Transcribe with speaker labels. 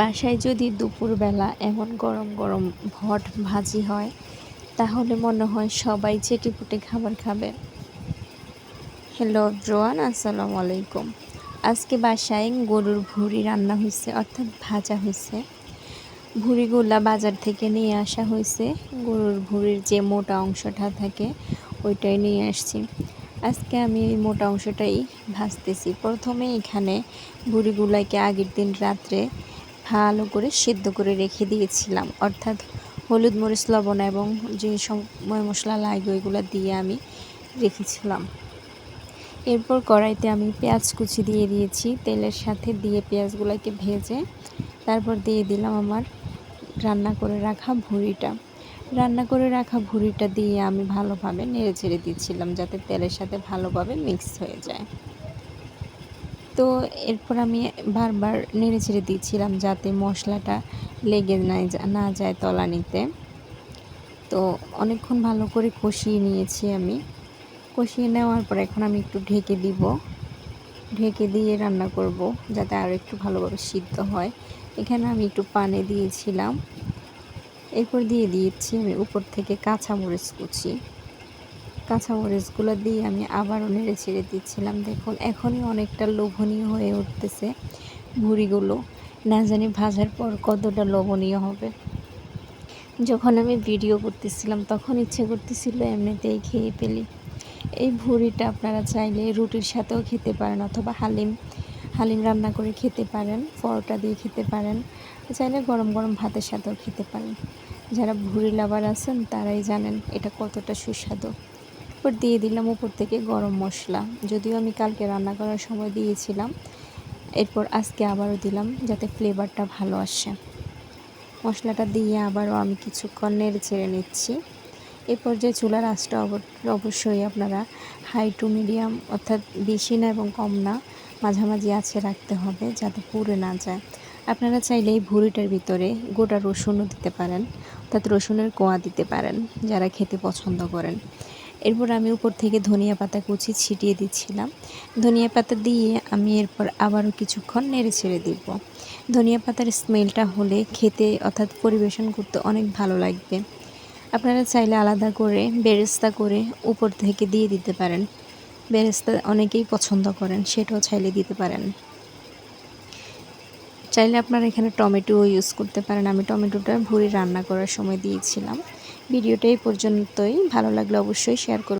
Speaker 1: বাসায় যদি দুপুরবেলা এমন গরম গরম ভট ভাজি হয় তাহলে মনে হয় সবাই চেটেপুটে খাবার খাবে। হ্যালো এভরিওয়ান, আসসালামু আলাইকুম। আজকে বাসায় গরুর ভুঁড়ি রান্না হয়েছে, অর্থাৎ ভাজা হয়েছে। ভুঁড়িগুলা বাজার থেকে নিয়ে আসা হয়েছে। গরুর ভুঁড়ির যে মোটা অংশটা থাকে ওইটাই নিয়ে আসছি। আজকে আমি এই মোটা অংশটাই ভাজতেছি। প্রথমে এখানে ভুঁড়িগুলাকে আগের দিন রাত্রে ভালো করে সেদ্ধ করে রেখে দিয়েছিলাম, অর্থাৎ হলুদ মরিচ লবণ এবং যে সময় মশলা লাগে ওইগুলো দিয়ে আমি রেখেছিলাম। এরপর কড়াইতে আমি পেঁয়াজ কুচি দিয়ে দিয়েছি, তেলের সাথে দিয়ে পেঁয়াজগুলোকে ভেজে তারপর দিয়ে দিলাম আমার রান্না করে রাখা ভুঁড়িটা দিয়ে আমি ভালোভাবে নেড়ে চেড়ে দিচ্ছিলাম যাতে তেলের সাথে ভালোভাবে মিক্স হয়ে যায়। তো এরপর আমি বারবার নেড়ে চেড়ে দিচ্ছিলাম যাতে মশলাটা লেগে না যায় তলানিতে। তো অনেকক্ষণ ভালো করে কষিয়ে নিয়েছি আমি। কষিয়ে নেওয়ার পর এখন আমি একটু ঢেকে দিয়ে রান্না করব যাতে আরও একটু ভালোভাবে সিদ্ধ হয়। এখানে আমি একটু পানি দিয়েছিলাম। এরপর দিয়ে দিয়েছি আমি উপর থেকে কাঁচামরিচগুলো দিয়ে আমি আবারও নেড়ে ছেড়ে দিচ্ছিলাম। দেখুন এখনই অনেকটা লোভনীয় হয়ে উঠতেছে ভুঁড়িগুলো, না জানি ভাজার পর কতটা লোভনীয় হবে। যখন আমি ভিডিও করতেছিলাম তখন ইচ্ছে করতেছিল এমনিতেই খেয়ে ফেলি। এই ভুঁড়িটা আপনারা চাইলে রুটির সাথেও খেতে পারেন, অথবা হালিম রান্না করে খেতে পারেন, পরোটা দিয়ে খেতে পারেন, চাইলে গরম গরম ভাতের সাথেও খেতে পারেন। যারা ভুঁড়ি লাভার আছেন তারাই জানেন এটা কতটা সুস্বাদু। এরপর দিয়ে দিলাম উপর থেকে গরম মশলা, যদিও আমি কালকে রান্না করার সময় দিয়েছিলাম। এরপর আজকে আবারও দিলাম যাতে ফ্লেভারটা ভালো আসে। মশলাটা দিয়ে আবারও আমি কিছুক্ষণ নেড়ে ছেড়ে নিচ্ছি। এই পর্যায়ে চুলার আঁচটা অবশ্যই আপনারা হাই টু মিডিয়াম, অর্থাৎ বেশি না এবং কম না, মাঝামাঝি আঁচে রাখতে হবে যাতে পুড়ে না যায়। আপনারা চাইলে এই ভুঁড়িটার ভিতরে গোটা রসুনও দিতে পারেন, অর্থাৎ রসুনের কোয়া দিতে পারেন যারা খেতে পছন্দ করেন। এরপর আমি উপর থেকে ধনিয়া পাতা কুচি ছিটিয়ে দিচ্ছিলাম। ধনিয়া পাতা দিয়ে আমি এরপর আবারও কিছুক্ষণ নেড়ে ছেড়ে দিব। ধনিয়া পাতার স্মেলটা হলে খেতে, অর্থাৎ পরিবেশন করতে অনেক ভালো লাগবে। আপনারা চাইলে আলাদা করে বেরেস্তা করে উপর থেকে দিয়ে দিতে পারেন। বেরেস্তা অনেকেই পছন্দ করেন, সেটাও চাইলে দিতে পারেন। চাইলে আপনারা এখানে টমেটোও ইউজ করতে পারেন। আমি টমেটোটা ভুঁড়ি রান্না করার সময় দিয়েছিলাম। ভিডিওটা এই পর্যন্তই। ভালো লাগলে অবশ্যই শেয়ার করুন।